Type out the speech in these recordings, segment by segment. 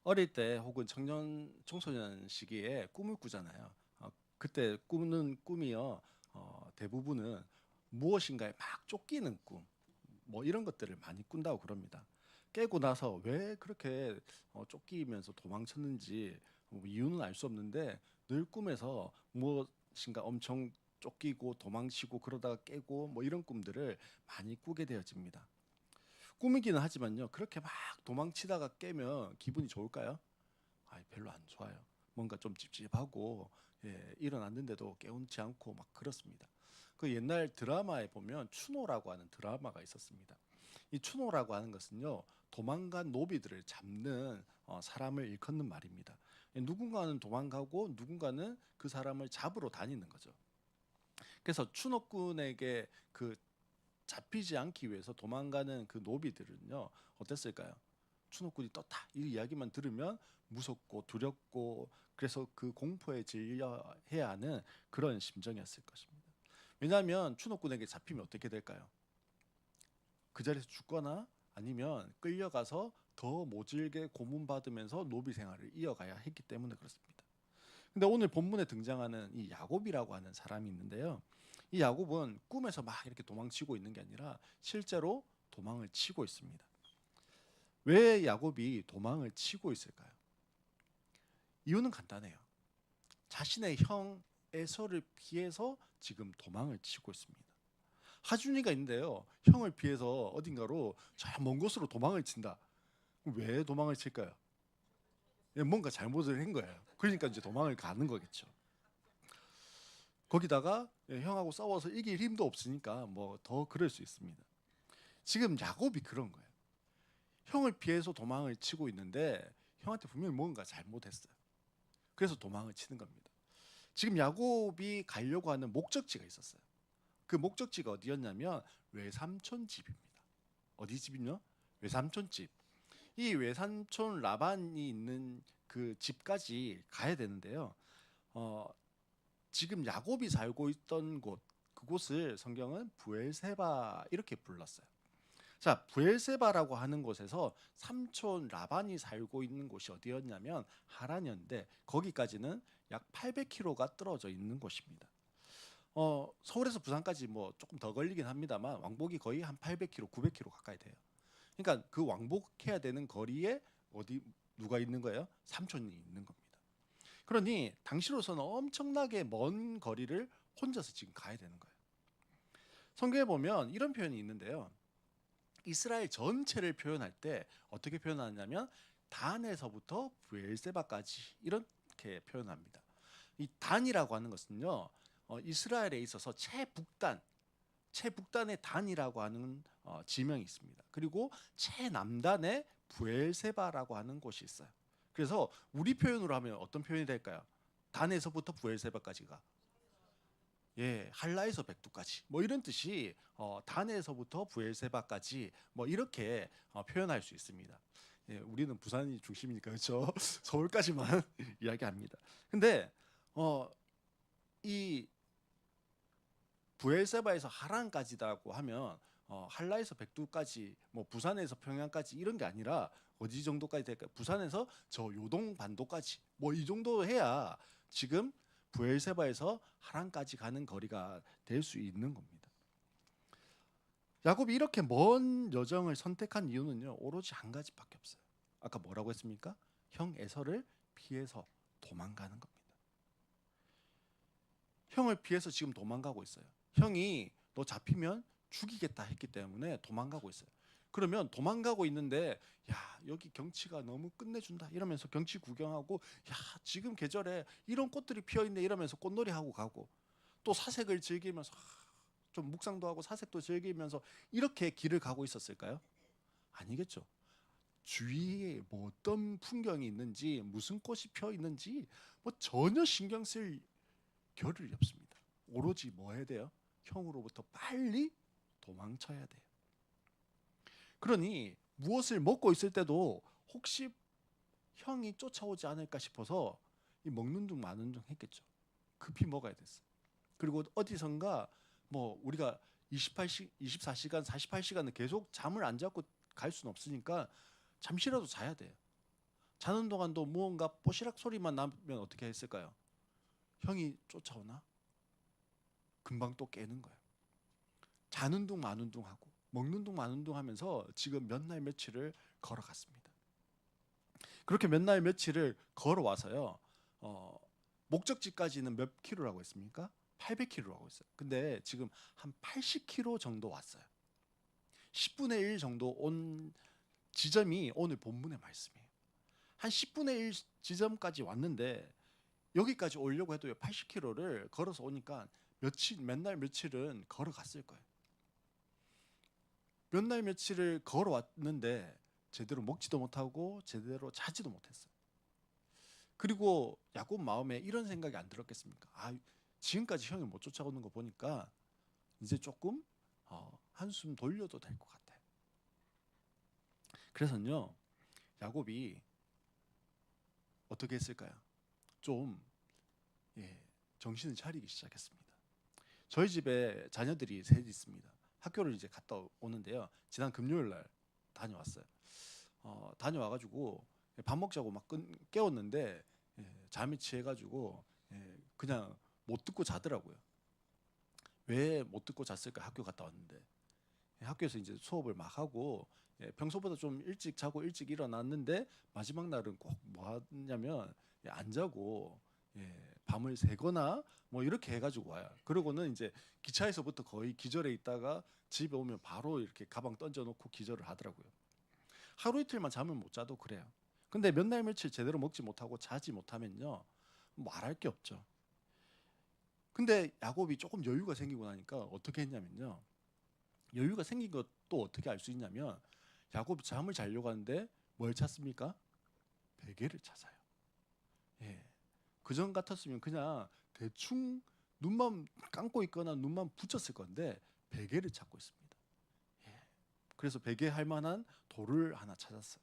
어릴 때 혹은 청년 청소년 시기에 꿈을 꾸잖아요. 그때 꾸는 꿈이요. 대부분은 무엇인가에 막 쫓기는 꿈, 뭐 이런 것들을 많이 꾼다고 그럽니다. 깨고 나서 왜 그렇게 쫓기면서 도망쳤는지 이유는 알 수 없는데 늘 꿈에서 무엇인가 엄청 쫓기고 도망치고 그러다가 깨고 뭐 이런 꿈들을 많이 꾸게 되어집니다. 꿈이기는 하지만요. 그렇게 막 도망치다가 깨면 기분이 좋을까요? 별로 안 좋아요. 뭔가 좀 찝찝하고 일어났는데도 깨우지 않고 막 그렇습니다. 그 옛날 드라마에 보면 추노라고 하는 드라마가 있었습니다. 이 추노라고 하는 것은요. 도망간 노비들을 잡는 사람을 일컫는 말입니다. 누군가는 도망가고 누군가는 그 사람을 잡으러 다니는 거죠. 그래서 추노꾼에게 그 잡히지 않기 위해서 도망가는 그 노비들은요. 어땠을까요? 추노꾼이 떴다 이 이야기만 들으면 무섭고 두렵고 그래서 그 공포에 질려해야 하는 그런 심정이었을 것입니다. 왜냐하면 추노꾼에게 잡히면 어떻게 될까요? 그 자리에서 죽거나 아니면 끌려가서 더 모질게 고문받으면서 노비 생활을 이어가야 했기 때문에 그렇습니다. 근데 오늘 본문에 등장하는 이 야곱이라고 하는 사람이 있는데요. 이 야곱은 꿈에서 막 이렇게 도망치고 있는 게 아니라 실제로 도망을 치고 있습니다. 왜 야곱이 도망을 치고 있을까요? 이유는 간단해요. 자신의 형 에서를 피해서 지금 도망을 치고 있습니다. 하준이가 있는데요. 형을 피해서 어딘가로 저 먼 곳으로 도망을 친다. 왜 도망을 칠까요? 뭔가 잘못을 한 거예요. 그러니까 이제 도망을 가는 거겠죠. 거기다가 형하고 싸워서 이길 힘도 없으니까 뭐 더 그럴 수 있습니다. 지금 야곱이 그런 거예요. 형을 피해서 도망을 치고 있는데 형한테 분명히 뭔가 잘못했어요. 그래서 도망을 치는 겁니다. 지금 야곱이 가려고 하는 목적지가 있었어요. 그 목적지가 어디였냐면 외삼촌 집입니다. 어디 집이요? 외삼촌 집. 이 외삼촌 라반이 있는 그 집까지 가야 되는데요. 어, 지금 야곱이 살고 있던 곳, 그곳을 성경은 부엘세바 이렇게 불렀어요. 자, 부엘세바라고 하는 곳에서 삼촌 라반이 살고 있는 곳이 어디였냐면 하란이었는데 거기까지는 약 800km가 떨어져 있는 곳입니다. 서울에서 부산까지 뭐 조금 더 걸리긴 합니다만 왕복이 거의 한 800km, 900km 가까이 돼요. 그러니까 그 왕복해야 되는 거리에 어디 누가 있는 거예요? 삼촌이 있는 겁니다. 그러니 당시로서는 엄청나게 먼 거리를 혼자서 지금 가야 되는 거예요. 성경에 보면 이런 표현이 있는데요. 이스라엘 전체를 표현할 때 어떻게 표현하냐면 단에서부터 브엘세바까지 이렇게 표현합니다. 이 단이라고 하는 것은요. 이스라엘에 있어서 최북단의 단이라고 하는 지명이 있습니다. 그리고 최남단에 부엘세바라고 하는 곳이 있어요. 그래서 우리 표현으로 하면 어떤 표현이 될까요? 단에서부터 부엘세바까지가 할라에서 백두까지 뭐 이런 뜻이 단에서부터 부엘세바까지 뭐 이렇게 표현할 수 있습니다. 우리는 부산이 중심이니까 그렇죠. 서울까지만 이야기합니다. 근데 이 부엘세바에서 하란까지라고 하면 한라에서 백두까지 뭐 부산에서 평양까지 이런 게 아니라 어디 정도까지 될까요? 부산에서 저 요동 반도까지 뭐 이 정도 해야 지금 부엘세바에서 하란까지 가는 거리가 될 수 있는 겁니다. 야곱이 이렇게 먼 여정을 선택한 이유는요 오로지 한 가지밖에 없어요. 아까 뭐라고 했습니까? 형 에서를 피해서 도망가는 겁니다. 형을 피해서 지금 도망가고 있어요. 형이 너 잡히면 죽이겠다 했기 때문에 도망가고 있어요. 그러면 도망가고 있는데 야 여기 경치가 너무 끝내준다 이러면서 경치 구경하고 야 지금 계절에 이런 꽃들이 피어있네 이러면서 꽃놀이 하고 가고 또 사색을 즐기면서 좀 묵상도 하고 사색도 즐기면서 이렇게 길을 가고 있었을까요? 아니겠죠. 주위에 뭐 어떤 풍경이 있는지 무슨 꽃이 피어 있는지 뭐 전혀 신경 쓸 겨를이 없습니다. 오로지 뭐 해야 돼요? 형으로부터 빨리 도망쳐야 돼요. 그러니 무엇을 먹고 있을 때도 혹시 형이 쫓아오지 않을까 싶어서 이 먹는 둥 마는 둥 했겠죠. 급히 먹어야 됐어. 그리고 어디선가 뭐 우리가 24시간, 48시간을 계속 잠을 안 자고 갈 수는 없으니까 잠시라도 자야 돼요. 자는 동안도 무언가 뽀시락 소리만 나면 어떻게 했을까요? 형이 쫓아오나? 금방 또 깨는 거예요. 자는 둥 마는 둥 하고 먹는 둥 마는 둥 하면서 지금 몇 날 며칠을 걸어갔습니다. 그렇게 몇 날 며칠을 걸어와서요. 목적지까지는 몇 킬로라고 했습니까? 800킬로라고 했어요. 근데 지금 한 80킬로 정도 왔어요. 10분의 1 정도 온 지점이 오늘 본문의 말씀이에요. 한 10분의 1 지점까지 왔는데 여기까지 오려고 해도 80킬로를 걸어서 오니까 몇 날 며칠은 걸어갔을 거예요. 몇 날 며칠을 걸어왔는데 제대로 먹지도 못하고 제대로 자지도 못했어요. 그리고 야곱 마음에 이런 생각이 안 들었겠습니까? 지금까지 형이 못 쫓아오는 거 보니까 이제 조금 한숨 돌려도 될 것 같아요. 그래서요 야곱이 어떻게 했을까요? 좀 정신을 차리기 시작했습니다. 저희 집에 자녀들이 셋 있습니다. 학교를 이제 갔다 오는데요. 지난 금요일 날 다녀왔어요. 다녀와가지고 밥 먹자고 막 깨웠는데 잠이 취해가지고 그냥 못 듣고 자더라고요. 왜 못 듣고 잤을까? 학교 갔다 왔는데 학교에서 이제 수업을 막 하고 평소보다 좀 일찍 자고 일찍 일어났는데 마지막 날은 꼭 뭐 하냐면 안 자고 밤을 새거나 뭐 이렇게 해가지고 와요. 그러고는 이제 기차에서부터 거의 기절해 있다가 집에 오면 바로 이렇게 가방 던져놓고 기절을 하더라고요. 하루 이틀만 잠을 못 자도 그래요. 근데 몇 날 며칠 제대로 먹지 못하고 자지 못하면요 말할 게 없죠. 근데 야곱이 조금 여유가 생기고 나니까 어떻게 했냐면요. 여유가 생긴 것도 어떻게 알 수 있냐면 야곱이 잠을 자려고 하는데 뭘 찾습니까? 베개를 찾아요. 그전 같았으면 그냥 대충 눈만 감고 있거나 눈만 붙였을 건데 베개를 찾고 있습니다. 그래서 베개 할 만한 돌을 하나 찾았어요.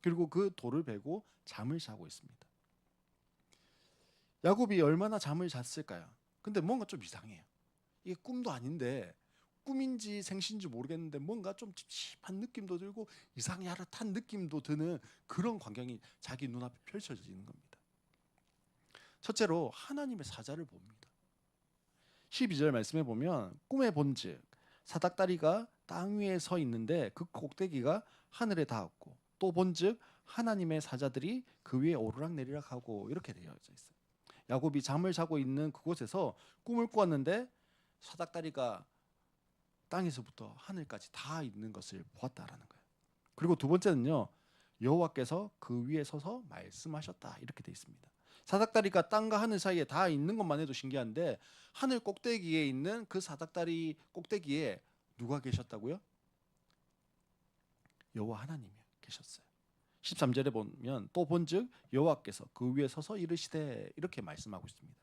그리고 그 돌을 베고 잠을 자고 있습니다. 야곱이 얼마나 잠을 잤을까요? 근데 뭔가 좀 이상해요. 이게 꿈도 아닌데 꿈인지 생시인지 모르겠는데 뭔가 좀 찝찝한 느낌도 들고 이상히 야릇한 느낌도 드는 그런 광경이 자기 눈앞에 펼쳐지는 겁니다. 첫째로 하나님의 사자를 봅니다. 12절 말씀에 보면 꿈에 본즉 사닥다리가 땅 위에 서 있는데 그 꼭대기가 하늘에 닿았고 또 본즉 하나님의 사자들이 그 위에 오르락내리락 하고 이렇게 되어져 있어요. 야곱이 잠을 자고 있는 그곳에서 꿈을 꾸었는데 사닥다리가 땅에서부터 하늘까지 다 있는 것을 보았다라는 거예요. 그리고 두 번째는요. 여호와께서 그 위에 서서 말씀하셨다 이렇게 돼 있습니다. 사닥다리가 땅과 하늘 사이에 다 있는 것만 해도 신기한데 하늘 꼭대기에 있는 그 사닥다리 꼭대기에 누가 계셨다고요? 여호와 하나님이 계셨어요. 13절에 보면 또 본즉 여호와께서 그 위에 서서 이르시되 이렇게 말씀하고 있습니다.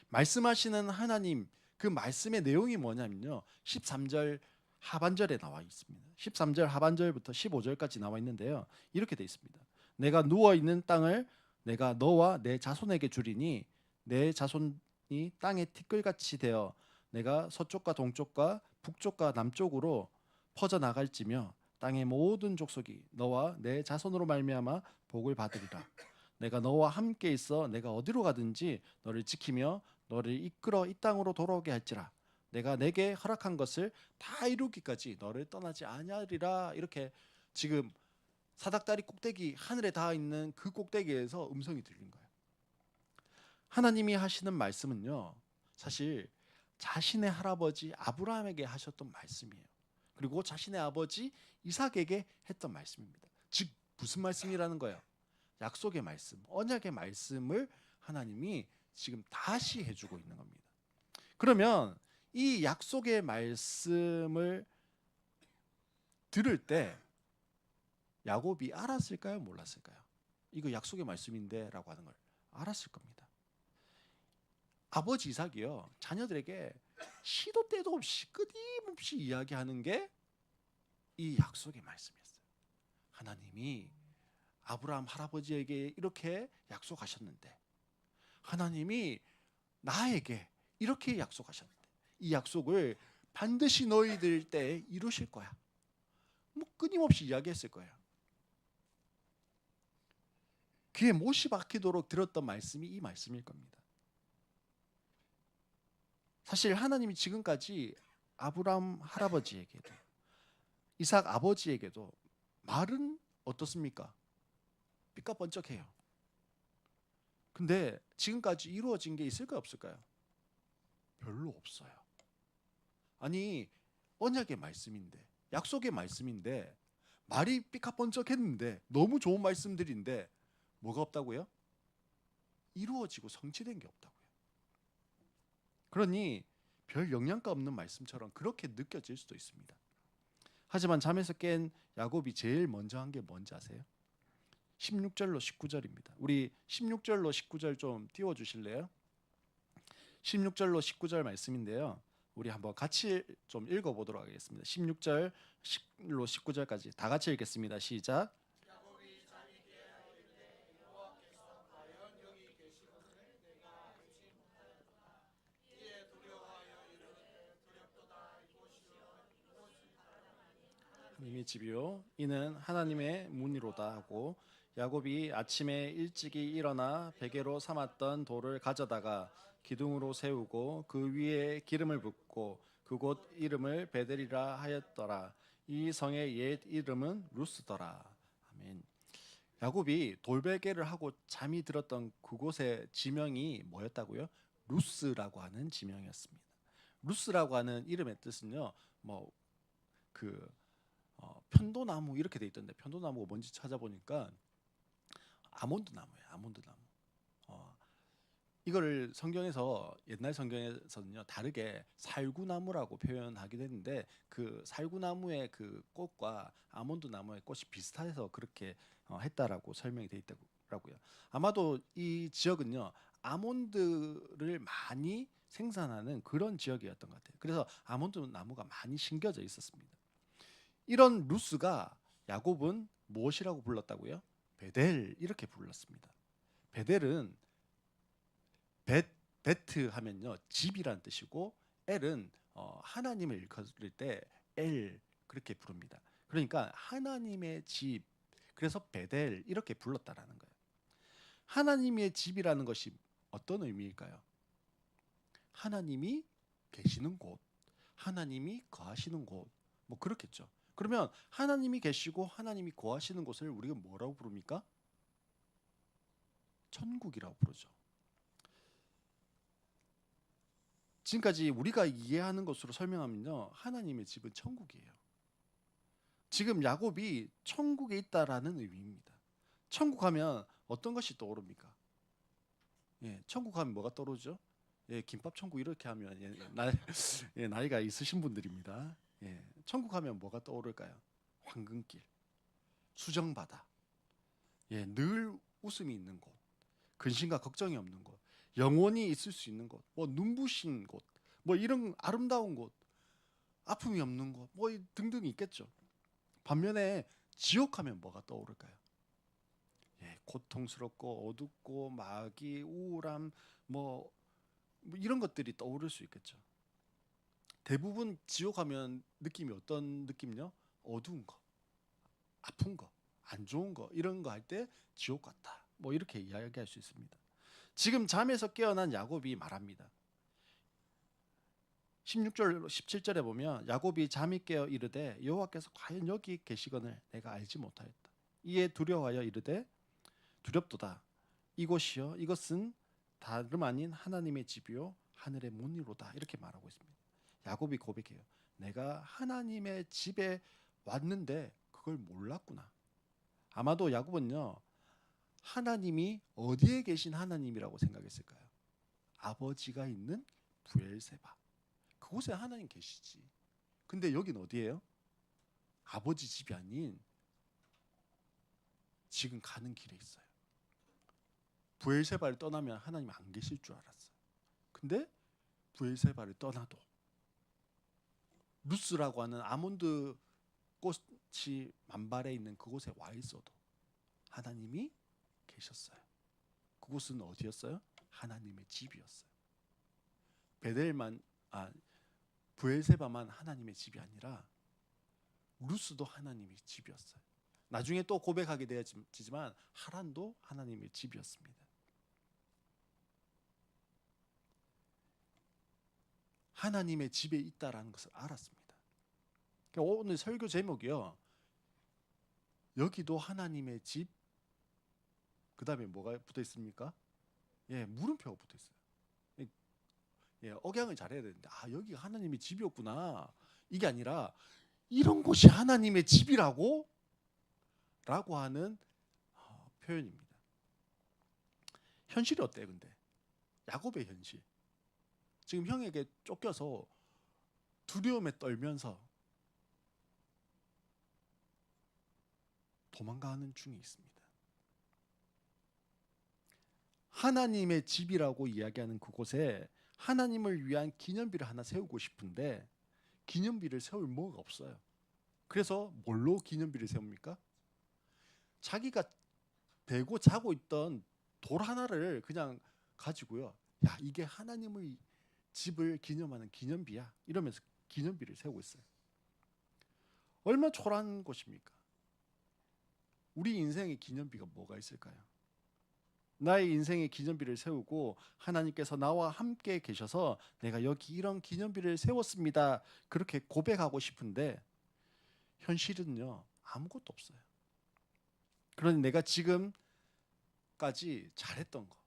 말씀하시는 하나님 그 말씀의 내용이 뭐냐면요. 13절 하반절에 나와 있습니다. 13절 하반절부터 15절까지 나와 있는데요. 이렇게 돼 있습니다. 내가 누워 있는 땅을 내가 너와 내 자손에게 주리니 내 자손이 땅의 티끌같이 되어 내가 서쪽과 동쪽과 북쪽과 남쪽으로 퍼져 나갈지며 땅의 모든 족속이 너와 내 자손으로 말미암아 복을 받으리라. 내가 너와 함께 있어 내가 어디로 가든지 너를 지키며 너를 이끌어 이 땅으로 돌아오게 할지라. 내가 내게 허락한 것을 다 이루기까지 너를 떠나지 아니하리라. 이렇게 지금 사닥다리 꼭대기 하늘에 닿아 있는 그 꼭대기에서 음성이 들린 거예요. 하나님이 하시는 말씀은요. 사실 자신의 할아버지 아브라함에게 하셨던 말씀이에요. 그리고 자신의 아버지 이삭에게 했던 말씀입니다. 즉 무슨 말씀이라는 거예요? 약속의 말씀, 언약의 말씀을 하나님이 지금 다시 해주고 있는 겁니다. 그러면 이 약속의 말씀을 들을 때 야곱이 알았을까요? 몰랐을까요? 이거 약속의 말씀인데 라고 하는 걸 알았을 겁니다. 아버지 이삭이요 자녀들에게 시도 때도 없이 끊임없이 이야기하는 게 이 약속의 말씀이었어요. 하나님이 아브라함 할아버지에게 이렇게 약속하셨는데 하나님이 나에게 이렇게 약속하셨는데 이 약속을 반드시 너희들 때 이루실 거야. 뭐 끊임없이 이야기했을 거예요. 귀에 못이 박히도록 들었던 말씀이 이 말씀일 겁니다. 사실 하나님이 지금까지 아브라함 할아버지에게도 이삭 아버지에게도 말은 어떻습니까? 삐까번쩍해요. 근데 지금까지 이루어진 게 있을까요, 없을까요? 별로 없어요. 아니, 언약의 말씀인데, 약속의 말씀인데, 말이 삐까번쩍했는데 너무 좋은 말씀들인데 뭐가 없다고요? 이루어지고 성취된 게 없다고요. 그러니 별 영향가 없는 말씀처럼 그렇게 느껴질 수도 있습니다. 하지만 잠에서 깬 야곱이 제일 먼저 한 게 뭔지 아세요? 16절로 19절입니다. 우리 16절로 19절 좀 띄워 주실래요? 16절로 19절 말씀인데요. 우리 한번 같이 좀 읽어 보도록 하겠습니다. 16절로 19절까지 다 같이 읽겠습니다. 시작. 하나님의 집이요 이는 하나님의 문이로다 하고 야곱이 아침에 일찍이 일어나 베개로 삼았던 돌을 가져다가 기둥으로 세우고 그 위에 기름을 붓고 그곳 이름을 베델이라 하였더라. 이 성의 옛 이름은 루스더라. 아멘. 야곱이 돌베개를 하고 잠이 들었던 그곳의 지명이 뭐였다고요? 루스라고 하는 지명이었습니다. 루스라고 하는 이름의 뜻은요, 뭐그 편도나무 이렇게 돼 있던데 편도나무가 뭔지 찾아보니까 아몬드 나무예요. 아몬드 나무. 이거를 성경에서 옛날 성경에서는요 다르게 살구나무라고 표현하기도 했는데 그 살구나무의 그 꽃과 아몬드 나무의 꽃이 비슷해서 그렇게 했다라고 설명이 돼 있더라고요. 아마도 이 지역은요 아몬드를 많이 생산하는 그런 지역이었던 것 같아요. 그래서 아몬드 나무가 많이 심겨져 있었습니다. 이런 루스가 야곱은 무엇이라고 불렀다고요? 베델 이렇게 불렀습니다. 베델은 베트 하면요 집이란 뜻이고 엘은 하나님을 일컬을 때 엘 그렇게 부릅니다. 그러니까 하나님의 집 그래서 베델 이렇게 불렀다라는 거예요. 하나님의 집이라는 것이 어떤 의미일까요? 하나님이 계시는 곳, 하나님이 거하시는 곳, 뭐 그렇겠죠. 그러면 하나님이 계시고 하나님이 거하시는 곳을 우리가 뭐라고 부릅니까? 천국이라고 부르죠. 지금까지 우리가 이해하는 것으로 설명하면요, 하나님의 집은 천국이에요. 지금 야곱이 천국에 있다라는 의미입니다. 천국하면 어떤 것이 떠오릅니까? 예, 천국하면 뭐가 떠오르죠? 예, 김밥 천국 이렇게 하면 나이가 있으신 분들입니다. 예, 천국하면 뭐가 떠오를까요? 황금길, 수정바다, 예, 늘 웃음이 있는 곳, 근심과 걱정이 없는 곳, 영원히 있을 수 있는 곳, 뭐 눈부신 곳, 뭐 이런 아름다운 곳, 아픔이 없는 곳, 뭐 등등 있겠죠. 반면에 지옥하면 뭐가 떠오를까요? 예, 고통스럽고 어둡고 마귀, 우울함, 뭐 이런 것들이 떠오를 수 있겠죠. 대부분 지옥하면 느낌이 어떤 느낌요? 어두운 거, 아픈 거, 안 좋은 거 이런 거 할 때 지옥 같다. 뭐 이렇게 이야기할 수 있습니다. 지금 잠에서 깨어난 야곱이 말합니다. 16절 17절에 보면 야곱이 잠이 깨어 이르되 여호와께서 과연 여기 계시거늘 내가 알지 못하였다. 이에 두려워하여 이르되 두렵도다. 이곳이요 이것은 다름 아닌 하나님의 집이요 하늘의 문이로다. 이렇게 말하고 있습니다. 야곱이 고백해요. 내가 하나님의 집에 왔는데 그걸 몰랐구나. 아마도 야곱은요 하나님이 어디에 계신 하나님이라고 생각했을까요? 아버지가 있는 부엘세바 그곳에 하나님 계시지. 근데 여긴 어디예요? 아버지 집이 아닌 지금 가는 길에 있어요. 부엘세바를 떠나면 하나님 안 계실 줄 알았어요. 근데 부엘세바를 떠나도 루스라고 하는 아몬드 꽃이 만발해 있는 그곳에 와 있어도 하나님이 계셨어요. 그곳은 어디였어요? 하나님의 집이었어요. 베델만 부엘세바만 하나님의 집이 아니라 루스도 하나님의 집이었어요. 나중에 또 고백하게 되어지지만 하란도 하나님의 집이었습니다. 하나님의 집에 있다라는 것을 알았습니다. 그러니까 오늘 설교 제목이요. 여기도 하나님의 집. 그 다음에 뭐가 붙어 있습니까? 예, 물음표가 붙어 있어요. 예, 억양을 잘해야 되는데 여기가 하나님의 집이었구나. 이게 아니라 이런 곳이 하나님의 집이라고? 라고 하는 표현입니다. 현실이 어때요 근데? 야곱의 현실. 지금 형에게 쫓겨서 두려움에 떨면서 도망가는 중에 있습니다. 하나님의 집이라고 이야기하는 그곳에 하나님을 위한 기념비를 하나 세우고 싶은데 기념비를 세울 뭐가 없어요. 그래서 뭘로 기념비를 세웁니까? 자기가 대고 자고 있던 돌 하나를 그냥 가지고요. 야, 이게 하나님의 집을 기념하는 기념비야. 이러면서 기념비를 세우고 있어요. 얼마나 초라한 것입니까? 우리 인생의 기념비가 뭐가 있을까요? 나의 인생의 기념비를 세우고 하나님께서 나와 함께 계셔서 내가 여기 이런 기념비를 세웠습니다. 그렇게 고백하고 싶은데 현실은요. 아무것도 없어요. 그러니 내가 지금까지 잘했던 거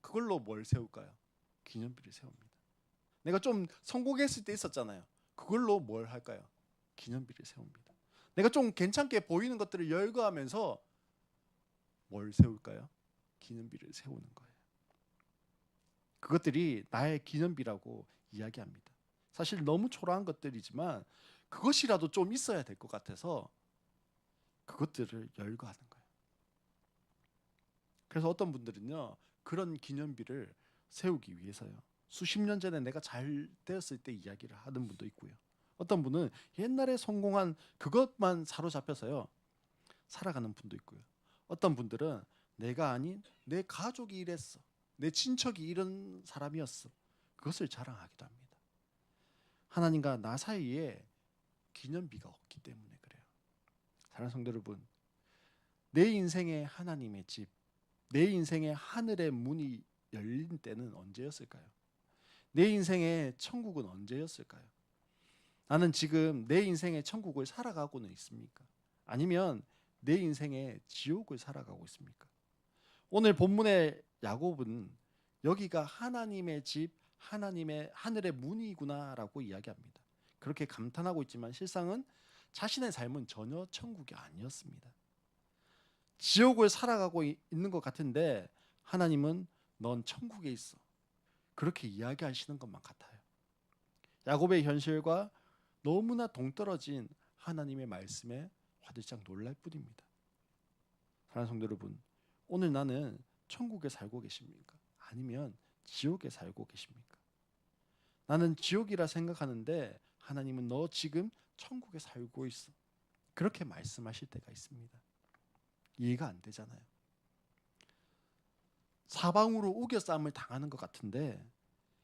그걸로 뭘 세울까요? 기념비를 세웁니다. 내가 좀 성공했을 때 있었잖아요. 그걸로 뭘 할까요? 기념비를 세웁니다. 내가 좀 괜찮게 보이는 것들을 열거하면서 뭘 세울까요? 기념비를 세우는 거예요. 그것들이 나의 기념비라고 이야기합니다. 사실 너무 초라한 것들이지만 그것이라도 좀 있어야 될 것 같아서 그것들을 열거하는 거예요. 그래서 어떤 분들은요. 그런 기념비를 세우기 위해서요. 수십 년 전에 내가 잘 되었을 때 이야기를 하는 분도 있고요. 어떤 분은 옛날에 성공한 그것만 사로잡혀서요. 살아가는 분도 있고요. 어떤 분들은 내가 아닌 내 가족이 이랬어. 내 친척이 이런 사람이었어. 그것을 자랑하기도 합니다. 하나님과 나 사이에 기념비가 없기 때문에 그래요. 사랑하는 성도 여러분, 내 인생에 하나님의 집, 내 인생에 하늘의 문이 열린 때는 언제였을까요? 내 인생의 천국은 언제였을까요? 나는 지금 내 인생의 천국을 살아가고는 있습니까? 아니면 내 인생의 지옥을 살아가고 있습니까? 오늘 본문의 야곱은 여기가 하나님의 집, 하나님의 하늘의 문이구나라고 이야기합니다. 그렇게 감탄하고 있지만 실상은 자신의 삶은 전혀 천국이 아니었습니다. 지옥을 살아가고 있는 것 같은데 하나님은 넌 천국에 있어. 그렇게 이야기하시는 것만 같아요. 야곱의 현실과 너무나 동떨어진 하나님의 말씀에 화들짝 놀랄 뿐입니다. 사랑하는 성도 여러분, 오늘 나는 천국에 살고 계십니까? 아니면 지옥에 살고 계십니까? 나는 지옥이라 생각하는데 하나님은 너 지금 천국에 살고 있어. 그렇게 말씀하실 때가 있습니다. 이해가 안 되잖아요. 사방으로 우겨싸움을 당하는 것 같은데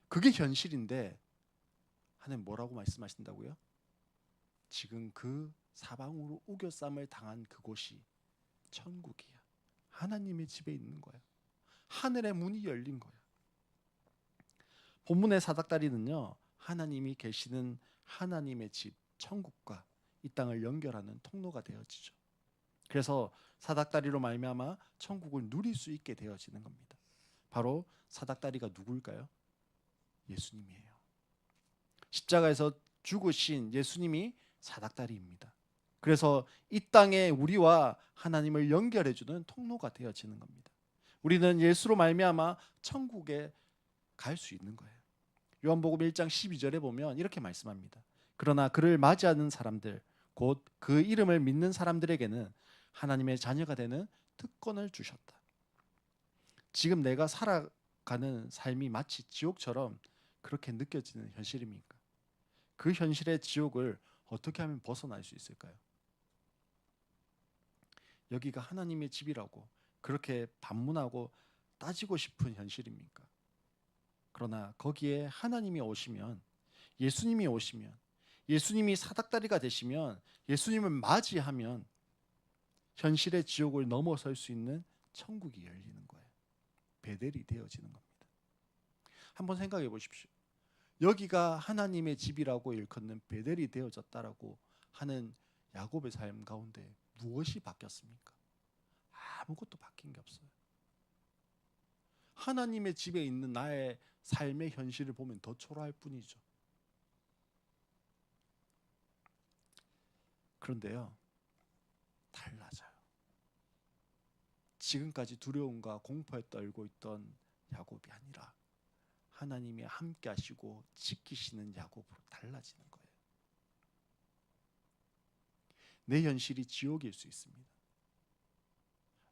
그게 현실인데 하나님 뭐라고 말씀하신다고요? 지금 그 사방으로 우겨싸움을 당한 그곳이 천국이야. 하나님의 집에 있는 거야. 하늘의 문이 열린 거야. 본문의 사닥다리는요. 하나님이 계시는 하나님의 집, 천국과 이 땅을 연결하는 통로가 되어지죠. 그래서 사닥다리로 말미암아 천국을 누릴 수 있게 되어지는 겁니다. 바로 사닥다리가 누구일까요? 예수님이에요. 십자가에서 죽으신 예수님이 사닥다리입니다. 그래서 이 땅에 우리와 하나님을 연결해주는 통로가 되어지는 겁니다. 우리는 예수로 말미암아 천국에 갈 수 있는 거예요. 요한복음 1장 12절에 보면 이렇게 말씀합니다. 그러나 그를 맞이하는 사람들, 곧 그 이름을 믿는 사람들에게는 하나님의 자녀가 되는 특권을 주셨다. 지금 내가 살아가는 삶이 마치 지옥처럼 그렇게 느껴지는 현실입니까? 그 현실의 지옥을 어떻게 하면 벗어날 수 있을까요? 여기가 하나님의 집이라고 그렇게 반문하고 따지고 싶은 현실입니까? 그러나 거기에 하나님이 오시면, 예수님이 오시면, 예수님이 사닥다리가 되시면, 예수님을 맞이하면 현실의 지옥을 넘어설 수 있는 천국이 열리는 거예요. 베델이 되어지는 겁니다. 한번 생각해 보십시오. 여기가 하나님의 집이라고 일컫는 베델이 되어졌다라고 하는 야곱의 삶 가운데 무엇이 바뀌었습니까? 아무것도 바뀐 게 없어요. 하나님의 집에 있는 나의 삶의 현실을 보면 더 초라할 뿐이죠. 그런데요, 달라져요. 지금까지 두려움과 공포에 떨고 있던 야곱이 아니라 하나님이 함께 하시고 지키시는 야곱으로 달라지는 거예요. 내 현실이 지옥일 수 있습니다.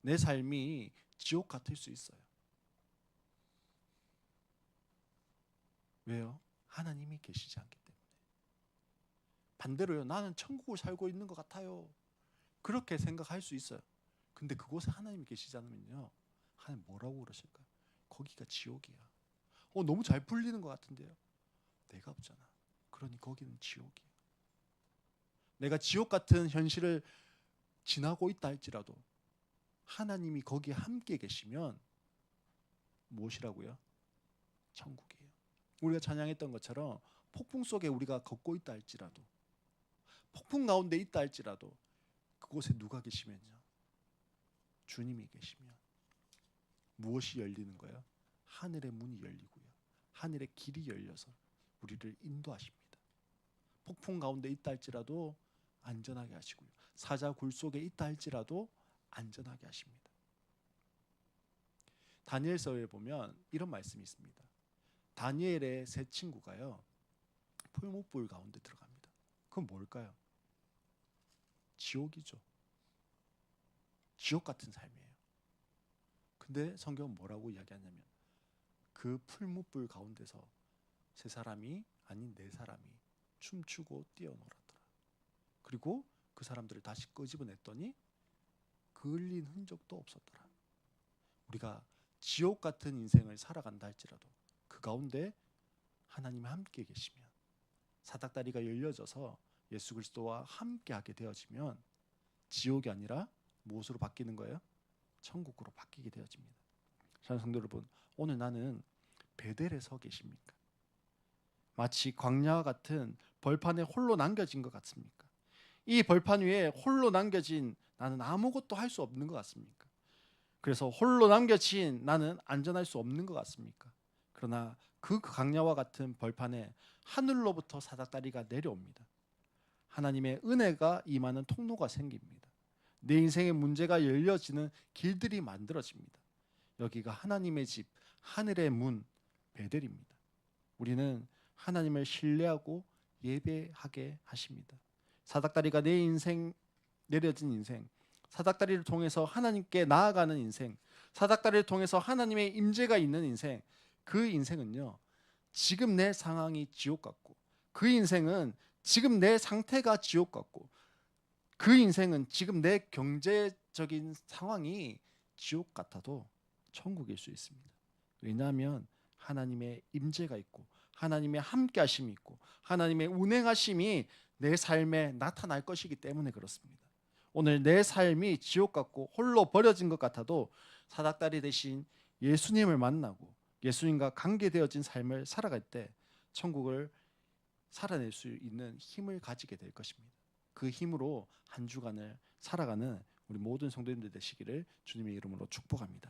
내 삶이 지옥 같을 수 있어요. 왜요? 하나님이 계시지 않기 때문에. 반대로요, 나는 천국을 살고 있는 것 같아요. 그렇게 생각할 수 있어요. 근데 그곳에 하나님이 계시지 않으면요, 하나님 뭐라고 그러실까요? 거기가 지옥이야. 너무 잘 풀리는 것 같은데요. 내가 없잖아. 그러니 거기는 지옥이야. 내가 지옥 같은 현실을 지나고 있다 할지라도 하나님이 거기에 함께 계시면 무엇이라고요? 천국이에요. 우리가 찬양했던 것처럼 폭풍 속에 우리가 걷고 있다 할지라도, 폭풍 가운데 있다 할지라도 그곳에 누가 계시면요, 주님이 계시면 무엇이 열리는 거예요? 하늘의 문이 열리고요, 하늘의 길이 열려서 우리를 인도하십니다. 폭풍 가운데 있다 할지라도 안전하게 하시고요, 사자굴 속에 있다 할지라도 안전하게 하십니다. 다니엘서에 보면 이런 말씀이 있습니다. 다니엘의 세 친구가요, 풀무불 가운데 들어갑니다. 그건 뭘까요? 지옥이죠. 지옥 같은 삶이에요. 근데 성경은 뭐라고 이야기하냐면, 그 풀무불 가운데서 세 사람이 아닌 네 사람이 춤추고 뛰어놀았더라. 그리고 그 사람들을 다시 끄집어냈더니 그을린 흔적도 없었더라. 우리가 지옥 같은 인생을 살아간다 할지라도 그 가운데 하나님이 함께 계시면, 사닥다리가 열려져서 예수 그리스도와 함께하게 되어지면 지옥이 아니라 무엇으로 바뀌는 거예요? 천국으로 바뀌게 되어집니다. 사랑하는 성도 여러분, 오늘 나는 베델에 서 계십니까? 마치 광야와 같은 벌판에 홀로 남겨진 것 같습니까? 이 벌판 위에 홀로 남겨진 나는 아무것도 할 수 없는 것 같습니까? 그래서 홀로 남겨진 나는 안전할 수 없는 것 같습니까? 그러나 그 광야와 같은 벌판에 하늘로부터 사닥다리가 내려옵니다. 하나님의 은혜가 임하는 통로가 생깁니다. 내 인생의 문제가 열려지는 길들이 만들어집니다. 여기가 하나님의 집, 하늘의 문, 베델입니다. 우리는 하나님을 신뢰하고 예배하게 하십니다. 사닥다리가 내 인생, 내려진 인생, 사닥다리를 통해서 하나님께 나아가는 인생, 사닥다리를 통해서 하나님의 임재가 있는 인생, 그 인생은요, 지금 내 상황이 지옥 같고, 그 인생은 지금 내 상태가 지옥 같고, 그 인생은 지금 내 경제적인 상황이 지옥 같아도 천국일 수 있습니다. 왜냐하면 하나님의 임재가 있고, 하나님의 함께하심이 있고, 하나님의 운행하심이 내 삶에 나타날 것이기 때문에 그렇습니다. 오늘 내 삶이 지옥 같고 홀로 버려진 것 같아도 사닥다리 대신 예수님을 만나고 예수님과 관계되어진 삶을 살아갈 때 천국을 살아낼 수 있는 힘을 가지게 될 것입니다. 그 힘으로 한 주간을 살아가는 우리 모든 성도님들 되시기를 주님의 이름으로 축복합니다.